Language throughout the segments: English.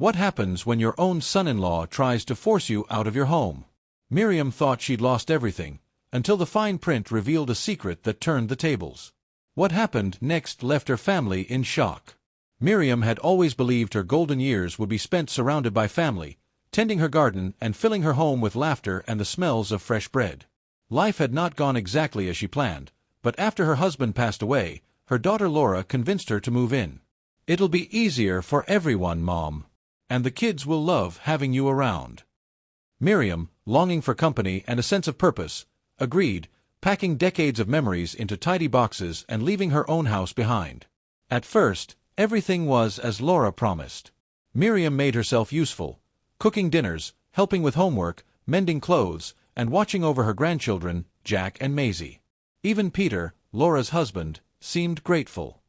What happens when your own son-in-law tries to force you out of your home? Miriam thought she'd lost everything, until the fine print revealed a secret that turned the tables. What happened next left her family in shock. Miriam had always believed her golden years would be spent surrounded by family, tending her garden and filling her home with laughter and the smells of fresh bread. Life had not gone exactly as she planned, but after her husband passed away, her daughter Laura convinced her to move in. "It'll be easier for everyone, Mom. And the kids will love having you around." Miriam, longing for company and a sense of purpose, agreed, packing decades of memories into tidy boxes and leaving her own house behind. At first, everything was as Laura promised. Miriam made herself useful, cooking dinners, helping with homework, mending clothes, and watching over her grandchildren, Jack and Maisie. Even Peter, Laura's husband, seemed grateful.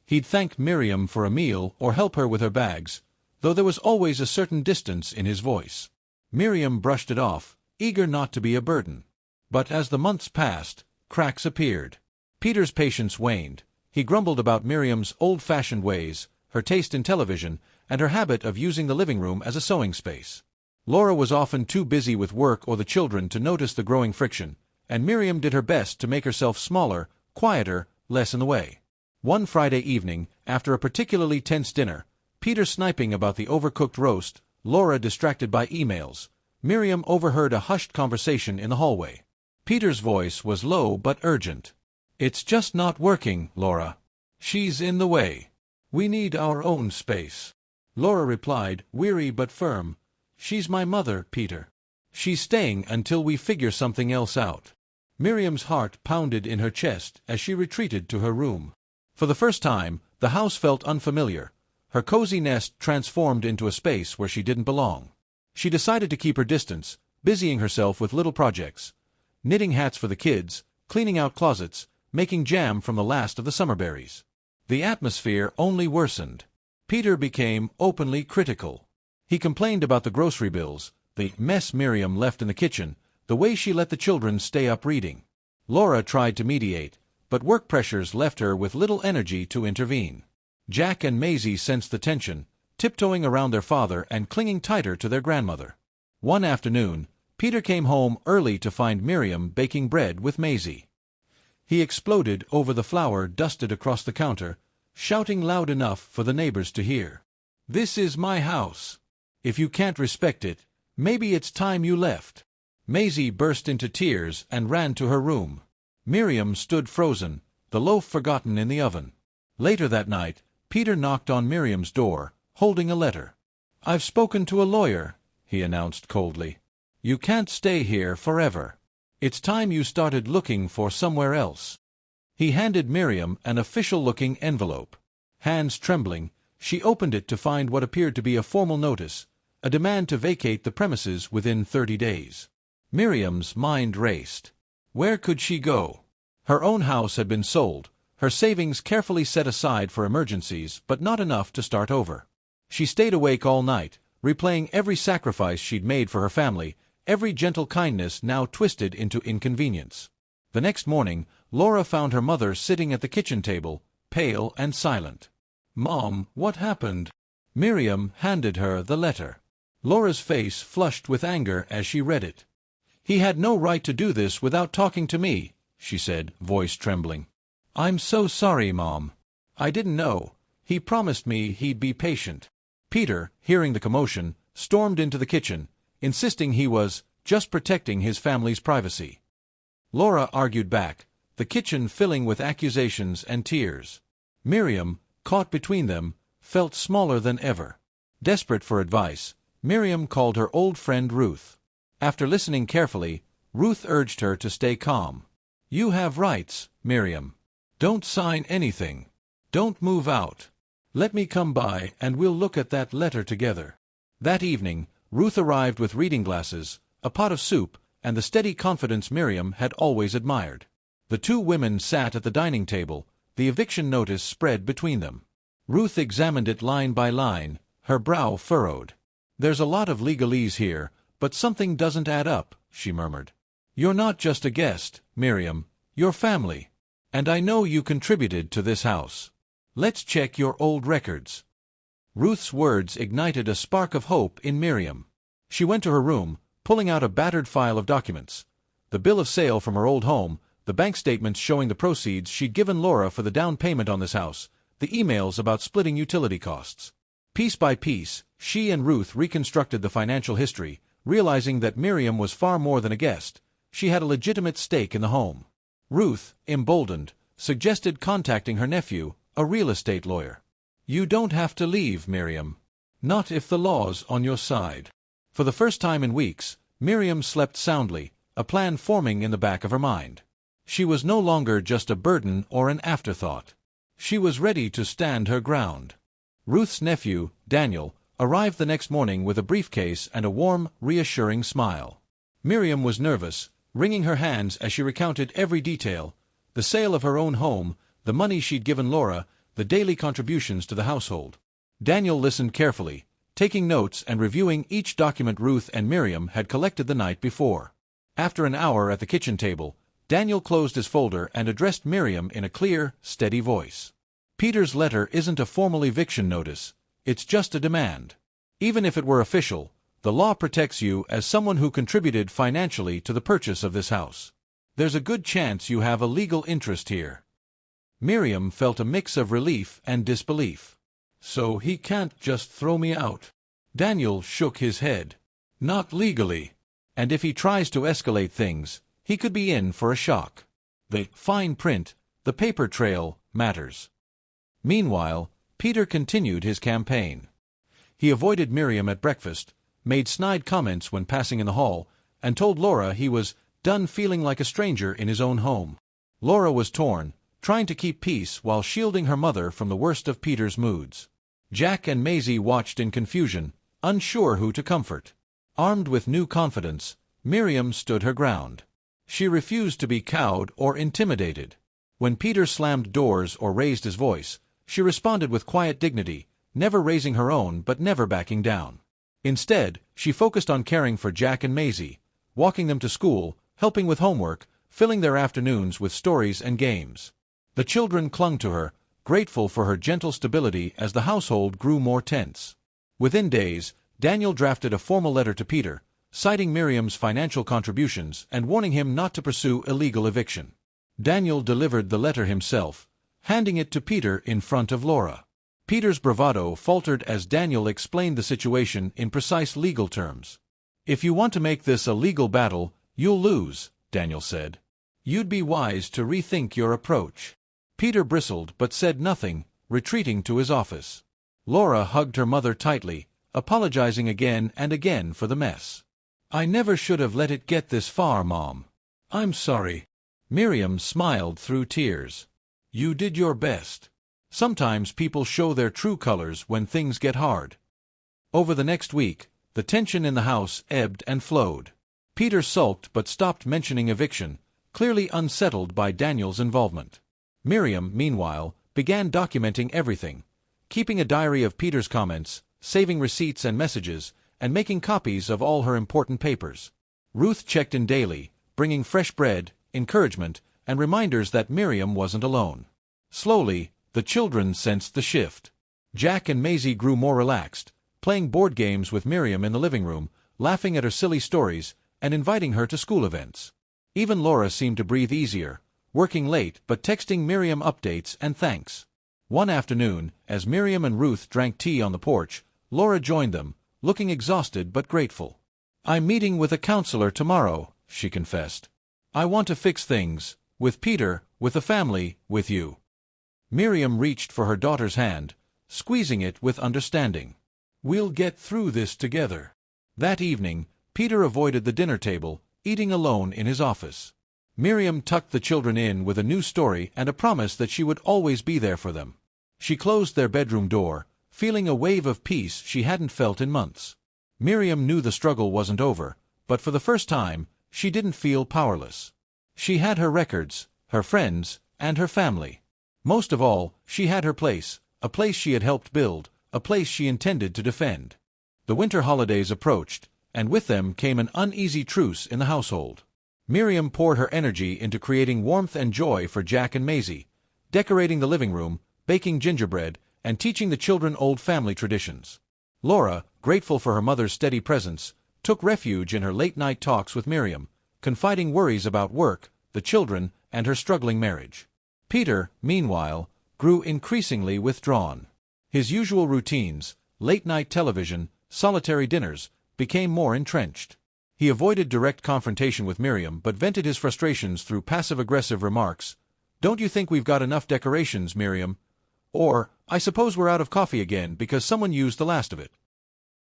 He'd thank Miriam for a meal or help her with her bags, though there was always a certain distance in his voice. Miriam brushed it off, eager not to be a burden. But as the months passed, cracks appeared. Peter's patience waned. He grumbled about Miriam's old-fashioned ways, her taste in television, and her habit of using the living room as a sewing space. Laura was often too busy with work or the children to notice the growing friction, and Miriam did her best to make herself smaller, quieter, less in the way. One Friday evening, after a particularly tense dinner, Peter sniping about the overcooked roast, Laura distracted by emails, Miriam overheard a hushed conversation in the hallway. Peter's voice was low but urgent. "It's just not working, Laura. She's in the way. We need our own space." Laura replied, weary but firm, "She's my mother, Peter. She's staying until we figure something else out." Miriam's heart pounded in her chest as she retreated to her room. For the first time, the house felt unfamiliar, her cozy nest transformed into a space where she didn't belong. She decided to keep her distance, busying herself with little projects, knitting hats for the kids, cleaning out closets, making jam from the last of the summer berries. The atmosphere only worsened. Peter became openly critical. He complained about the grocery bills, the mess Miriam left in the kitchen, the way she let the children stay up reading. Laura tried to mediate, but work pressures left her with little energy to intervene. Jack and Maisie sensed the tension, tiptoeing around their father and clinging tighter to their grandmother. One afternoon, Peter came home early to find Miriam baking bread with Maisie. He exploded over the flour dusted across the counter, shouting loud enough for the neighbors to hear. "This is my house. If you can't respect it, maybe it's time you left." Maisie burst into tears and ran to her room. Miriam stood frozen, the loaf forgotten in the oven. Later that night, Peter knocked on Miriam's door, holding a letter. "I've spoken to a lawyer," he announced coldly. "You can't stay here forever. It's time you started looking for somewhere else." He handed Miriam an official-looking envelope. Hands trembling, she opened it to find what appeared to be a formal notice, a demand to vacate the premises within 30 days. Miriam's mind raced. Where could she go? Her own house had been sold, her savings carefully set aside for emergencies, but not enough to start over. She stayed awake all night, replaying every sacrifice she'd made for her family, every gentle kindness now twisted into inconvenience. The next morning, Laura found her mother sitting at the kitchen table, pale and silent. "Mom, what happened?" Miriam handed her the letter. Laura's face flushed with anger as she read it. "He had no right to do this without talking to me," she said, voice trembling. "I'm so sorry, Mom. I didn't know. He promised me he'd be patient." Peter, hearing the commotion, stormed into the kitchen, insisting he was just protecting his family's privacy. Laura argued back, the kitchen filling with accusations and tears. Miriam, caught between them, felt smaller than ever. Desperate for advice, Miriam called her old friend Ruth. After listening carefully, Ruth urged her to stay calm. "You have rights, Miriam. Don't sign anything. Don't move out. Let me come by and we'll look at that letter together." That evening, Ruth arrived with reading glasses, a pot of soup, and the steady confidence Miriam had always admired. The two women sat at the dining table, the eviction notice spread between them. Ruth examined it line by line, her brow furrowed. "There's a lot of legalese here, but something doesn't add up," she murmured. "You're not just a guest, Miriam, you're family. And I know you contributed to this house. Let's check your old records." Ruth's words ignited a spark of hope in Miriam. She went to her room, pulling out a battered file of documents. The bill of sale from her old home, the bank statements showing the proceeds she'd given Laura for the down payment on this house, the emails about splitting utility costs. Piece by piece, she and Ruth reconstructed the financial history, realizing that Miriam was far more than a guest. She had a legitimate stake in the home. Ruth, emboldened, suggested contacting her nephew, a real estate lawyer. "You don't have to leave, Miriam. Not if the law's on your side." For the first time in weeks, Miriam slept soundly, a plan forming in the back of her mind. She was no longer just a burden or an afterthought. She was ready to stand her ground. Ruth's nephew, Daniel, arrived the next morning with a briefcase and a warm, reassuring smile. Miriam was nervous, wringing her hands as she recounted every detail: the sale of her own home, the money she'd given Laura, the daily contributions to the household. Daniel listened carefully, taking notes and reviewing each document Ruth and Miriam had collected the night before. After an hour at the kitchen table, Daniel closed his folder and addressed Miriam in a clear, steady voice. "Peter's letter isn't a formal eviction notice, it's just a demand. Even if it were official, the law protects you as someone who contributed financially to the purchase of this house. There's a good chance you have a legal interest here." Miriam felt a mix of relief and disbelief. "So he can't just throw me out?" Daniel shook his head. "Not legally. And if he tries to escalate things, he could be in for a shock. The fine print, the paper trail, matters." Meanwhile, Peter continued his campaign. He avoided Miriam at breakfast, made snide comments when passing in the hall, and told Laura he was done feeling like a stranger in his own home. Laura was torn, trying to keep peace while shielding her mother from the worst of Peter's moods. Jack and Maisie watched in confusion, unsure who to comfort. Armed with new confidence, Miriam stood her ground. She refused to be cowed or intimidated. When Peter slammed doors or raised his voice, she responded with quiet dignity, never raising her own but never backing down. Instead, she focused on caring for Jack and Maisie, walking them to school, helping with homework, filling their afternoons with stories and games. The children clung to her, grateful for her gentle stability as the household grew more tense. Within days, Daniel drafted a formal letter to Peter, citing Miriam's financial contributions and warning him not to pursue illegal eviction. Daniel delivered the letter himself, handing it to Peter in front of Laura. Peter's bravado faltered as Daniel explained the situation in precise legal terms. "If you want to make this a legal battle, you'll lose," Daniel said. "You'd be wise to rethink your approach." Peter bristled but said nothing, retreating to his office. Laura hugged her mother tightly, apologizing again and again for the mess. "I never should have let it get this far, Mom. I'm sorry." Miriam smiled through tears. "You did your best. Sometimes people show their true colors when things get hard." Over the next week, the tension in the house ebbed and flowed. Peter sulked but stopped mentioning eviction, clearly unsettled by Daniel's involvement. Miriam, meanwhile, began documenting everything, keeping a diary of Peter's comments, saving receipts and messages, and making copies of all her important papers. Ruth checked in daily, bringing fresh bread, encouragement, and reminders that Miriam wasn't alone. Slowly, the children sensed the shift. Jack and Maisie grew more relaxed, playing board games with Miriam in the living room, laughing at her silly stories, and inviting her to school events. Even Laura seemed to breathe easier, working late but texting Miriam updates and thanks. One afternoon, as Miriam and Ruth drank tea on the porch, Laura joined them, looking exhausted but grateful. "I'm meeting with a counselor tomorrow," she confessed. "I want to fix things, with Peter, with the family, with you." Miriam reached for her daughter's hand, squeezing it with understanding. "We'll get through this together." That evening, Peter avoided the dinner table, eating alone in his office. Miriam tucked the children in with a new story and a promise that she would always be there for them. She closed their bedroom door, feeling a wave of peace she hadn't felt in months. Miriam knew the struggle wasn't over, but for the first time, she didn't feel powerless. She had her records, her friends, and her family. Most of all, she had her place, a place she had helped build, a place she intended to defend. The winter holidays approached, and with them came an uneasy truce in the household. Miriam poured her energy into creating warmth and joy for Jack and Maisie, decorating the living room, baking gingerbread, and teaching the children old family traditions. Laura, grateful for her mother's steady presence, took refuge in her late-night talks with Miriam, confiding worries about work, the children, and her struggling marriage. Peter, meanwhile, grew increasingly withdrawn. His usual routines, late-night television, solitary dinners, became more entrenched. He avoided direct confrontation with Miriam but vented his frustrations through passive-aggressive remarks. "Don't you think we've got enough decorations, Miriam?" Or, "I suppose we're out of coffee again because someone used the last of it."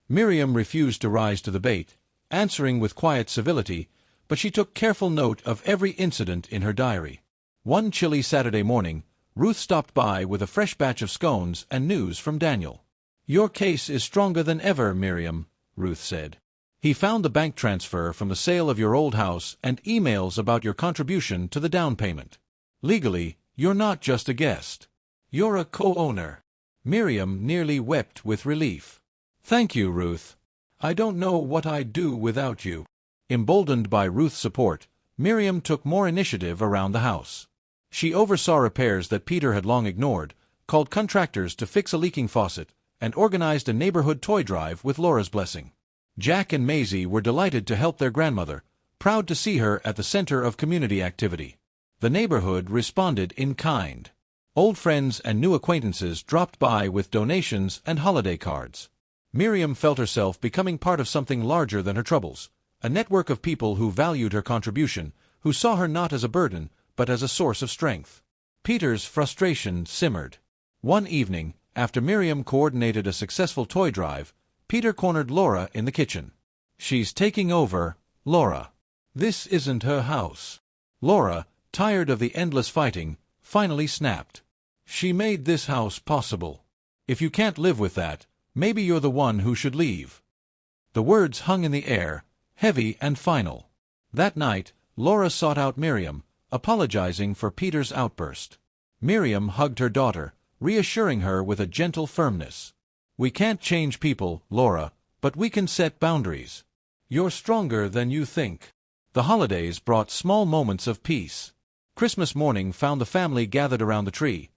Miriam refused to rise to the bait, answering with quiet civility, but she took careful note of every incident in her diary. One chilly Saturday morning, Ruth stopped by with a fresh batch of scones and news from Daniel. "Your case is stronger than ever, Miriam," Ruth said. "He found the bank transfer from the sale of your old house and emails about your contribution to the down payment. Legally, you're not just a guest. You're a co-owner." Miriam nearly wept with relief. "Thank you, Ruth. I don't know what I'd do without you." Emboldened by Ruth's support, Miriam took more initiative around the house. She oversaw repairs that Peter had long ignored, called contractors to fix a leaking faucet, and organized a neighborhood toy drive with Laura's blessing. Jack and Maisie were delighted to help their grandmother, proud to see her at the center of community activity. The neighborhood responded in kind. Old friends and new acquaintances dropped by with donations and holiday cards. Miriam felt herself becoming part of something larger than her troubles, a network of people who valued her contribution, who saw her not as a burden, but as a source of strength. Peter's frustration simmered. One evening, after Miriam coordinated a successful toy drive, Peter cornered Laura in the kitchen. "She's taking over, Laura. This isn't her house." Laura, tired of the endless fighting, finally snapped. "She made this house possible. If you can't live with that, maybe you're the one who should leave." The words hung in the air, heavy and final. That night, Laura sought out Miriam, apologizing for Peter's outburst. Miriam hugged her daughter, reassuring her with a gentle firmness. "We can't change people, Laura, but we can set boundaries. You're stronger than you think." The holidays brought small moments of peace. Christmas morning found the family gathered around the tree,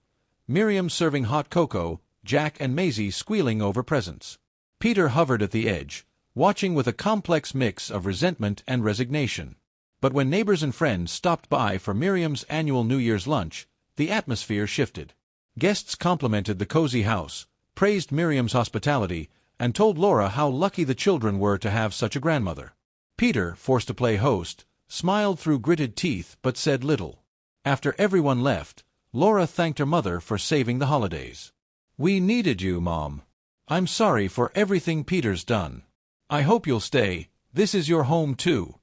Miriam serving hot cocoa, Jack and Maisie squealing over presents. Peter hovered at the edge, watching with a complex mix of resentment and resignation. But when neighbors and friends stopped by for Miriam's annual New Year's lunch, the atmosphere shifted. Guests complimented the cozy house, praised Miriam's hospitality, and told Laura how lucky the children were to have such a grandmother. Peter, forced to play host, smiled through gritted teeth but said little. After everyone left, Laura thanked her mother for saving the holidays. "We needed you, Mom. I'm sorry for everything Peter's done. I hope you'll stay. This is your home too."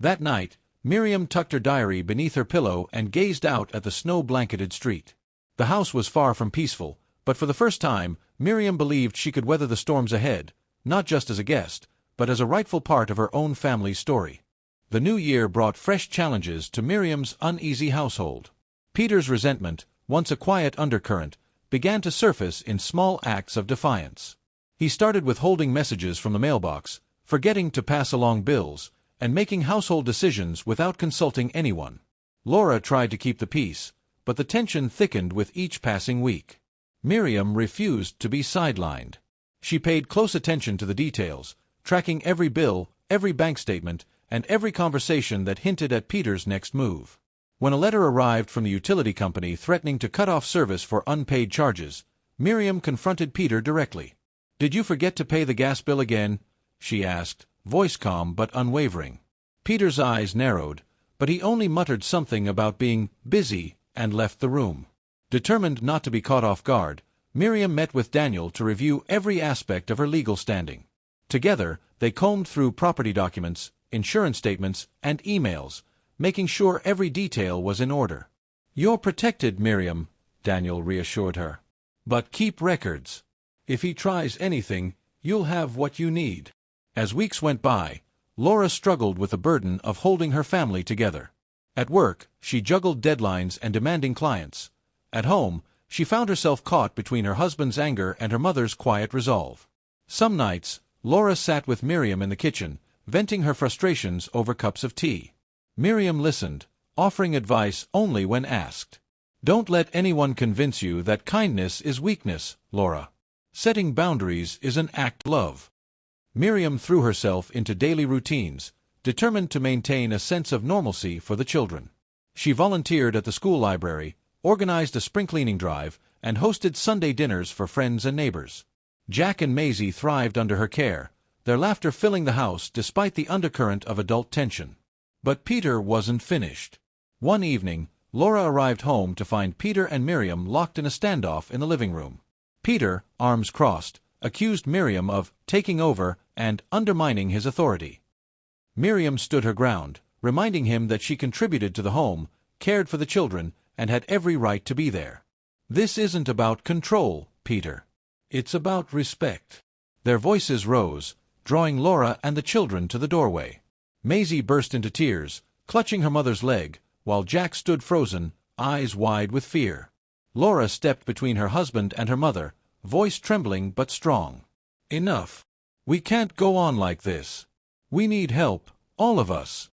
That night, Miriam tucked her diary beneath her pillow and gazed out at the snow-blanketed street. The house was far from peaceful, but for the first time, Miriam believed she could weather the storms ahead, not just as a guest, but as a rightful part of her own family's story. The new year brought fresh challenges to Miriam's uneasy household. Peter's resentment, once a quiet undercurrent, began to surface in small acts of defiance. He started withholding messages from the mailbox, forgetting to pass along bills, and making household decisions without consulting anyone. Laura tried to keep the peace, but the tension thickened with each passing week. Miriam refused to be sidelined. She paid close attention to the details, tracking every bill, every bank statement, and every conversation that hinted at Peter's next move. When a letter arrived from the utility company threatening to cut off service for unpaid charges, Miriam confronted Peter directly. "Did you forget to pay the gas bill again?" she asked, voice calm but unwavering. Peter's eyes narrowed, but he only muttered something about being busy and left the room. Determined not to be caught off guard, Miriam met with Daniel to review every aspect of her legal standing. Together, they combed through property documents, insurance statements, and emails, making sure every detail was in order. "You're protected, Miriam," Daniel reassured her. "But keep records. If he tries anything, you'll have what you need." As weeks went by, Laura struggled with the burden of holding her family together. At work, she juggled deadlines and demanding clients. At home, she found herself caught between her husband's anger and her mother's quiet resolve. Some nights, Laura sat with Miriam in the kitchen, venting her frustrations over cups of tea. Miriam listened, offering advice only when asked. Don't let anyone convince you that kindness is weakness, Laura. Setting boundaries is an act of love. Miriam threw herself into daily routines, determined to maintain a sense of normalcy for the children. She volunteered at the school library, organized a spring cleaning drive, and hosted Sunday dinners for friends and neighbors. Jack and Maisie thrived under her care, their laughter filling the house despite the undercurrent of adult tension. But Peter wasn't finished. One evening, Laura arrived home to find Peter and Miriam locked in a standoff in the living room. Peter, arms crossed, accused Miriam of taking over and undermining his authority. Miriam stood her ground, reminding him that she contributed to the home, cared for the children, and had every right to be there. This isn't about control, Peter. It's about respect. Their voices rose, drawing Laura and the children to the doorway. Maisie burst into tears, clutching her mother's leg, while Jack stood frozen, eyes wide with fear. Laura stepped between her husband and her mother, voice trembling but strong. Enough. We can't go on like this. We need help, all of us.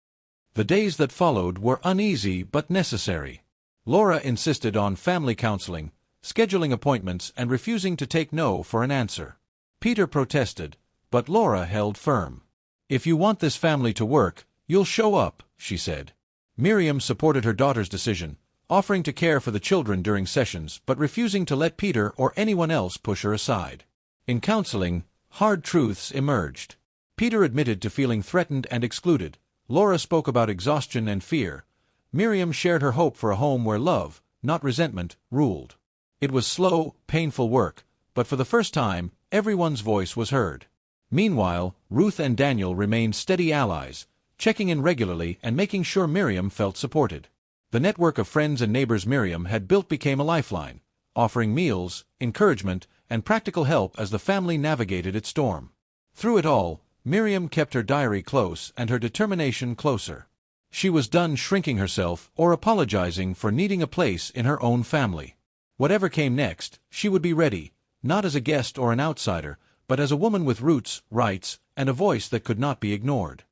The days that followed were uneasy but necessary. Laura insisted on family counseling, scheduling appointments and refusing to take no for an answer. Peter protested, but Laura held firm. If you want this family to work, you'll show up, she said. Miriam supported her daughter's decision, offering to care for the children during sessions but refusing to let Peter or anyone else push her aside. In counseling, hard truths emerged. Peter admitted to feeling threatened and excluded. Laura spoke about exhaustion and fear. Miriam shared her hope for a home where love, not resentment, ruled. It was slow, painful work, but for the first time, everyone's voice was heard. Meanwhile, Ruth and Daniel remained steady allies, checking in regularly and making sure Miriam felt supported. The network of friends and neighbors Miriam had built became a lifeline, offering meals, encouragement, and practical help as the family navigated its storm. Through it all, Miriam kept her diary close and her determination closer. She was done shrinking herself or apologizing for needing a place in her own family. Whatever came next, she would be ready, not as a guest or an outsider, but as a woman with roots, rights, and a voice that could not be ignored.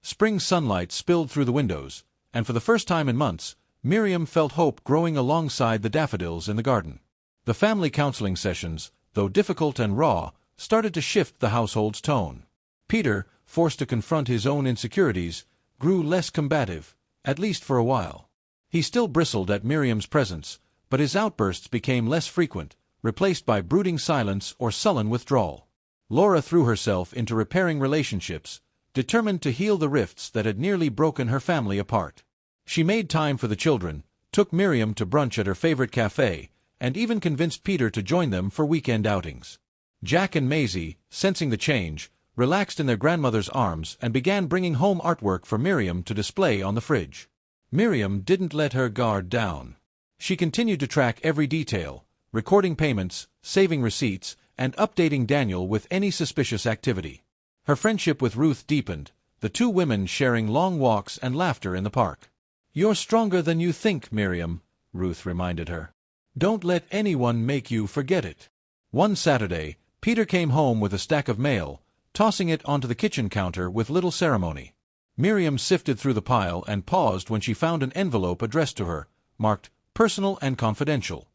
Spring sunlight spilled through the windows, and for the first time in months, Miriam felt hope growing alongside the daffodils in the garden. The family counseling sessions, though difficult and raw, started to shift the household's tone. Peter, forced to confront his own insecurities, grew less combative, at least for a while. He still bristled at Miriam's presence, but his outbursts became less frequent, replaced by brooding silence or sullen withdrawal. Laura threw herself into repairing relationships, determined to heal the rifts that had nearly broken her family apart. She made time for the children, took Miriam to brunch at her favorite cafe, and even convinced Peter to join them for weekend outings. Jack and Maisie, sensing the change, relaxed in their grandmother's arms and began bringing home artwork for Miriam to display on the fridge. Miriam didn't let her guard down. She continued to track every detail, recording payments, saving receipts, and updating Daniel with any suspicious activity. Her friendship with Ruth deepened, the two women sharing long walks and laughter in the park. "You're stronger than you think, Miriam," Ruth reminded her. "Don't let anyone make you forget it." One Saturday, Peter came home with a stack of mail, tossing it onto the kitchen counter with little ceremony. Miriam sifted through the pile and paused when she found an envelope addressed to her, marked "Personal and Confidential."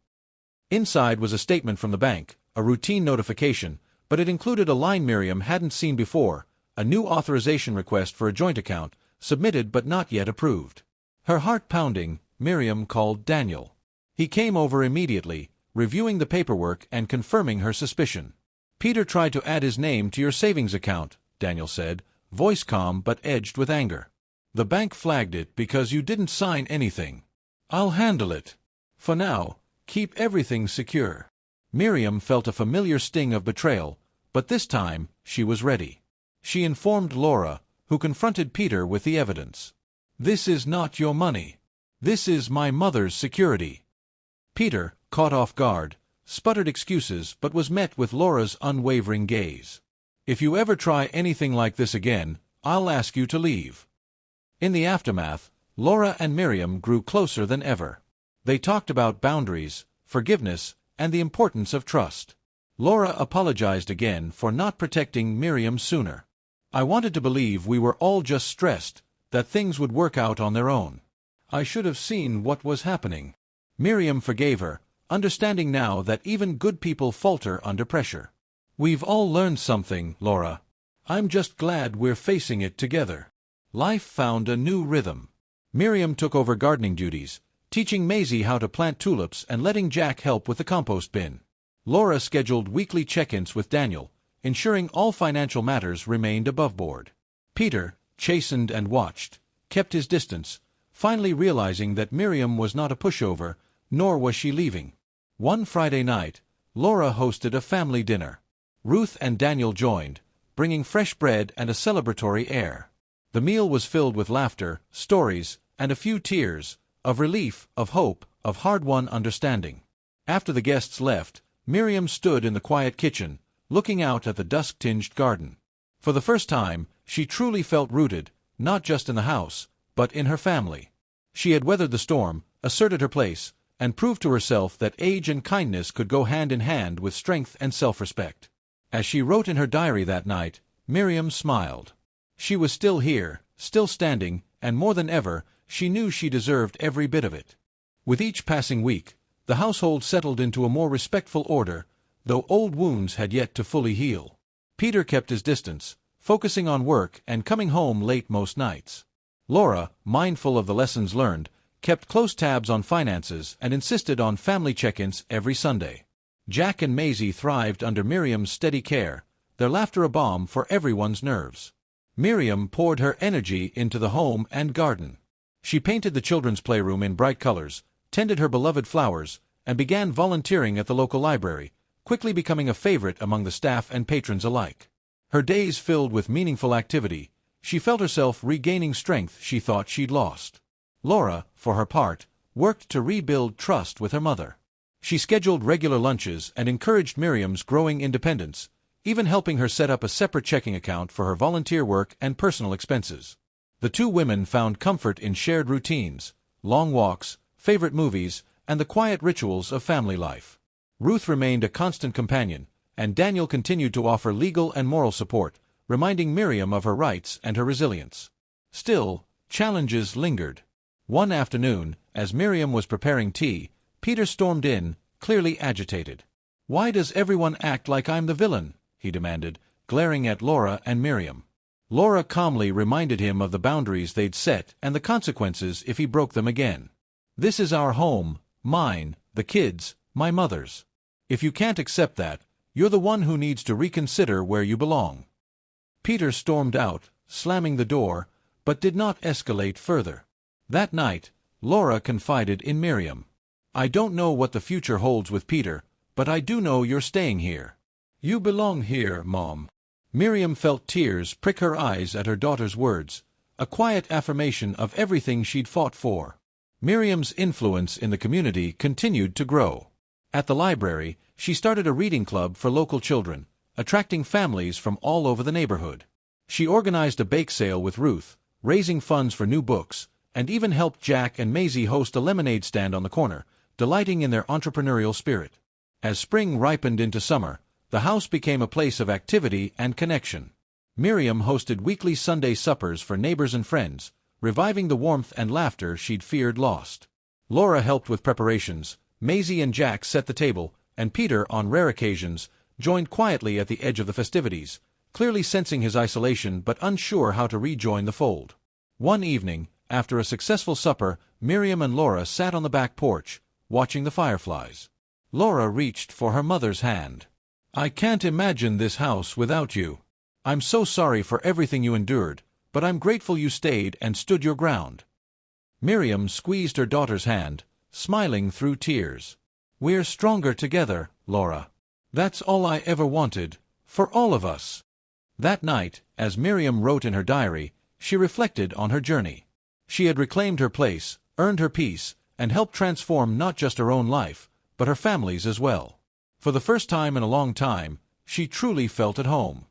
Inside was a statement from the bank, a routine notification, but it included a line Miriam hadn't seen before, a new authorization request for a joint account, submitted but not yet approved. Her heart pounding, Miriam called Daniel. He came over immediately, reviewing the paperwork and confirming her suspicion. "Peter tried to add his name to your savings account," Daniel said, voice calm but edged with anger. "The bank flagged it because you didn't sign anything. I'll handle it. For now, keep everything secure." Miriam felt a familiar sting of betrayal, but this time she was ready. She informed Laura, who confronted Peter with the evidence. "This is not your money. This is my mother's security." Peter, caught off guard, sputtered excuses but was met with Laura's unwavering gaze. "If you ever try anything like this again, I'll ask you to leave." In the aftermath, Laura and Miriam grew closer than ever. They talked about boundaries, forgiveness, and the importance of trust. Laura apologized again for not protecting Miriam sooner. "I wanted to believe we were all just stressed, that things would work out on their own. I should have seen what was happening." Miriam forgave her, understanding now that even good people falter under pressure. "We've all learned something, Laura. I'm just glad we're facing it together." Life found a new rhythm. Miriam took over gardening duties, teaching Maisie how to plant tulips and letting Jack help with the compost bin. Laura scheduled weekly check-ins with Daniel, ensuring all financial matters remained above board. Peter, chastened and watched, kept his distance, finally realizing that Miriam was not a pushover, nor was she leaving. One Friday night, Laura hosted a family dinner. Ruth and Daniel joined, bringing fresh bread and a celebratory air. The meal was filled with laughter, stories, and a few tears, of relief, of hope, of hard-won understanding. After the guests left, Miriam stood in the quiet kitchen, looking out at the dusk-tinged garden. For the first time, she truly felt rooted, not just in the house, but in her family. She had weathered the storm, asserted her place, and proved to herself that age and kindness could go hand in hand with strength and self-respect. As she wrote in her diary that night, Miriam smiled. She was still here, still standing, and more than ever, she knew she deserved every bit of it. With each passing week, the household settled into a more respectful order, though old wounds had yet to fully heal. Peter kept his distance, focusing on work and coming home late most nights. Laura, mindful of the lessons learned, kept close tabs on finances and insisted on family check-ins every Sunday. Jack and Maisie thrived under Miriam's steady care, their laughter a balm for everyone's nerves. Miriam poured her energy into the home and garden. She painted the children's playroom in bright colors, tended her beloved flowers, and began volunteering at the local library, quickly becoming a favorite among the staff and patrons alike. Her days filled with meaningful activity, she felt herself regaining strength she thought she'd lost. Laura, for her part, worked to rebuild trust with her mother. She scheduled regular lunches and encouraged Miriam's growing independence, even helping her set up a separate checking account for her volunteer work and personal expenses. The two women found comfort in shared routines, long walks, favorite movies, and the quiet rituals of family life. Ruth remained a constant companion, and Daniel continued to offer legal and moral support, reminding Miriam of her rights and her resilience. Still, challenges lingered. One afternoon, as Miriam was preparing tea, Peter stormed in, clearly agitated. "Why does everyone act like I'm the villain?" he demanded, glaring at Laura and Miriam. Laura calmly reminded him of the boundaries they'd set and the consequences if he broke them again. "This is our home, mine, the kids, my mother's. If you can't accept that, you're the one who needs to reconsider where you belong." Peter stormed out, slamming the door, but did not escalate further. That night, Laura confided in Miriam. "I don't know what the future holds with Peter, but I do know you're staying here." "You belong here, Mom." Miriam felt tears prick her eyes at her daughter's words, a quiet affirmation of everything she'd fought for. Miriam's influence in the community continued to grow. At the library, she started a reading club for local children, attracting families from all over the neighborhood. She organized a bake sale with Ruth, raising funds for new books, and even helped Jack and Maisie host a lemonade stand on the corner, delighting in their entrepreneurial spirit. As spring ripened into summer, the house became a place of activity and connection. Miriam hosted weekly Sunday suppers for neighbors and friends, reviving the warmth and laughter she'd feared lost. Laura helped with preparations, Maisie and Jack set the table, and Peter, on rare occasions, joined quietly at the edge of the festivities, clearly sensing his isolation but unsure how to rejoin the fold. One evening, after a successful supper, Miriam and Laura sat on the back porch, watching the fireflies. Laura reached for her mother's hand. "I can't imagine this house without you. I'm so sorry for everything you endured, but I'm grateful you stayed and stood your ground." Miriam squeezed her daughter's hand, smiling through tears. "We're stronger together, Laura. That's all I ever wanted, for all of us." That night, as Miriam wrote in her diary, she reflected on her journey. She had reclaimed her place, earned her peace, and helped transform not just her own life, but her family's as well. For the first time in a long time, she truly felt at home.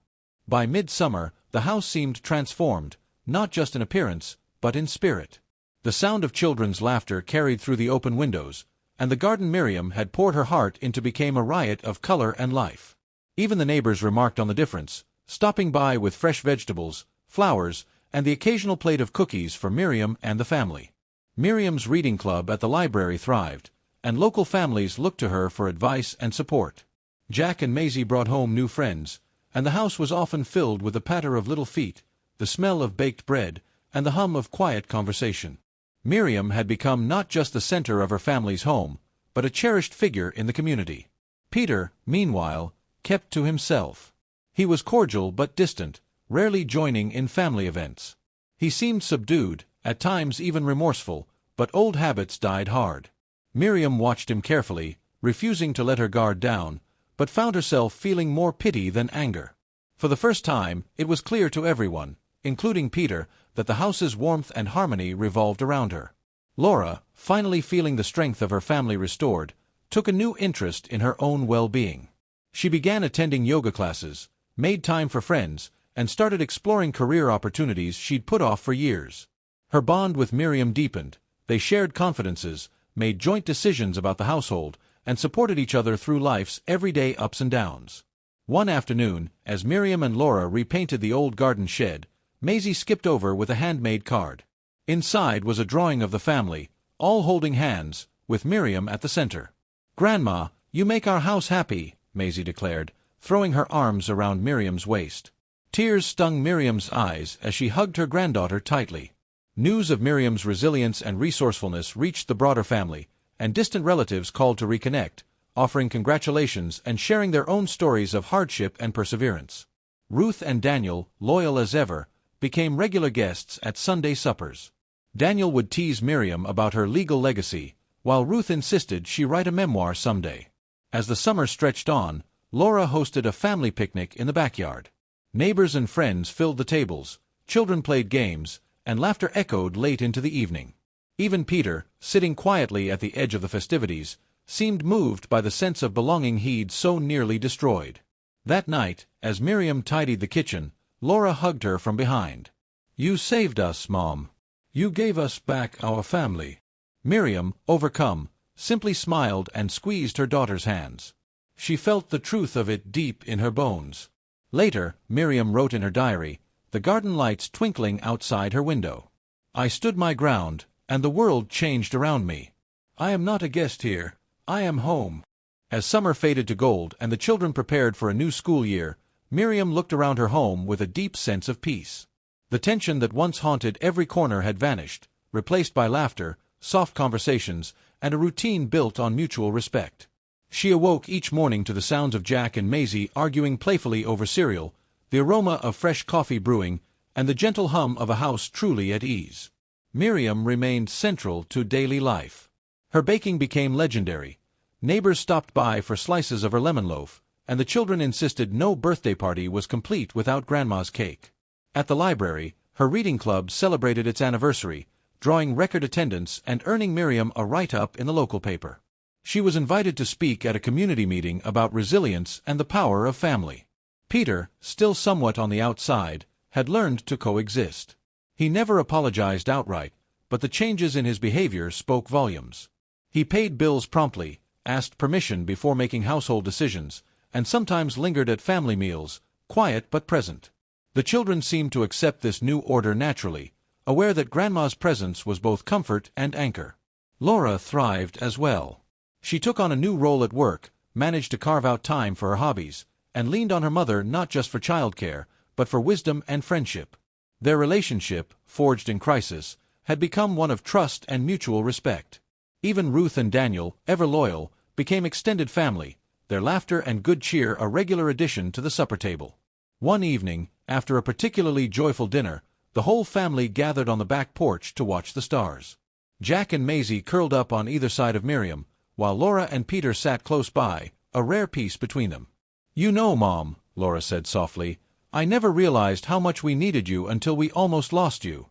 By midsummer, the house seemed transformed, not just in appearance, but in spirit. The sound of children's laughter carried through the open windows, and the garden Miriam had poured her heart into became a riot of color and life. Even the neighbors remarked on the difference, stopping by with fresh vegetables, flowers, and the occasional plate of cookies for Miriam and the family. Miriam's reading club at the library thrived, and local families looked to her for advice and support. Jack and Maisie brought home new friends, and the house was often filled with the patter of little feet, the smell of baked bread, and the hum of quiet conversation. Miriam had become not just the center of her family's home, but a cherished figure in the community. Peter, meanwhile, kept to himself. He was cordial but distant, rarely joining in family events. He seemed subdued, at times even remorseful, but old habits died hard. Miriam watched him carefully, refusing to let her guard down, but found herself feeling more pity than anger. For the first time, it was clear to everyone, including Peter, that the house's warmth and harmony revolved around her. Laura, finally feeling the strength of her family restored, took a new interest in her own well-being. She began attending yoga classes, made time for friends, and started exploring career opportunities she'd put off for years. Her bond with Miriam deepened. They shared confidences, made joint decisions about the household, and supported each other through life's everyday ups and downs. One afternoon, as Miriam and Laura repainted the old garden shed, Maisie skipped over with a handmade card. Inside was a drawing of the family, all holding hands, with Miriam at the center. "Grandma, you make our house happy," Maisie declared, throwing her arms around Miriam's waist. Tears stung Miriam's eyes as she hugged her granddaughter tightly. News of Miriam's resilience and resourcefulness reached the broader family, and distant relatives called to reconnect, offering congratulations and sharing their own stories of hardship and perseverance. Ruth and Daniel, loyal as ever, became regular guests at Sunday suppers. Daniel would tease Miriam about her legal legacy, while Ruth insisted she write a memoir someday. As the summer stretched on, Laura hosted a family picnic in the backyard. Neighbors and friends filled the tables, children played games, and laughter echoed late into the evening. Even Peter, sitting quietly at the edge of the festivities, seemed moved by the sense of belonging he'd so nearly destroyed. That night, as Miriam tidied the kitchen, Laura hugged her from behind. "You saved us, Mom. You gave us back our family." Miriam, overcome, simply smiled and squeezed her daughter's hands. She felt the truth of it deep in her bones. Later, Miriam wrote in her diary, the garden lights twinkling outside her window. "I stood my ground, and the world changed around me. I am not a guest here, I am home." As summer faded to gold and the children prepared for a new school year, Miriam looked around her home with a deep sense of peace. The tension that once haunted every corner had vanished, replaced by laughter, soft conversations, and a routine built on mutual respect. She awoke each morning to the sounds of Jack and Maisie arguing playfully over cereal, the aroma of fresh coffee brewing, and the gentle hum of a house truly at ease. Miriam remained central to daily life. Her baking became legendary. Neighbors stopped by for slices of her lemon loaf, and the children insisted no birthday party was complete without Grandma's cake. At the library, her reading club celebrated its anniversary, drawing record attendance and earning Miriam a write-up in the local paper. She was invited to speak at a community meeting about resilience and the power of family. Peter, still somewhat on the outside, had learned to coexist. He never apologized outright, but the changes in his behavior spoke volumes. He paid bills promptly, asked permission before making household decisions, and sometimes lingered at family meals, quiet but present. The children seemed to accept this new order naturally, aware that Grandma's presence was both comfort and anchor. Laura thrived as well. She took on a new role at work, managed to carve out time for her hobbies, and leaned on her mother not just for childcare, but for wisdom and friendship. Their relationship, forged in crisis, had become one of trust and mutual respect. Even Ruth and Daniel, ever loyal, became extended family, their laughter and good cheer a regular addition to the supper table. One evening, after a particularly joyful dinner, the whole family gathered on the back porch to watch the stars. Jack and Maisie curled up on either side of Miriam, while Laura and Peter sat close by, a rare peace between them. "You know, Mom," Laura said softly, "I never realized how much we needed you until we almost lost you."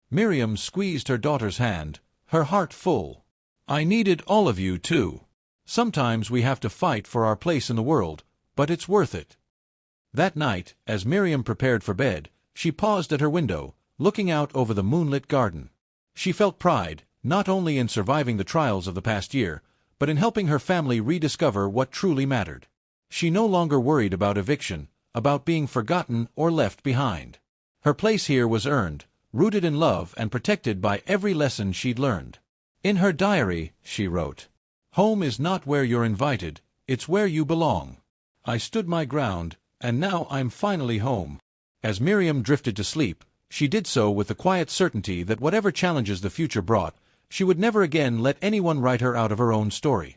Miriam squeezed her daughter's hand, her heart full. "I needed all of you, too. Sometimes we have to fight for our place in the world, but it's worth it." That night, as Miriam prepared for bed, she paused at her window, looking out over the moonlit garden. She felt pride, not only in surviving the trials of the past year, but in helping her family rediscover what truly mattered. She no longer worried about eviction, about being forgotten or left behind. Her place here was earned, rooted in love and protected by every lesson she'd learned. In her diary, she wrote, Home is not where you're invited, it's where you belong. I stood my ground, and now I'm finally home. As Miriam drifted to sleep, she did so with the quiet certainty that whatever challenges the future brought, she would never again let anyone write her out of her own story.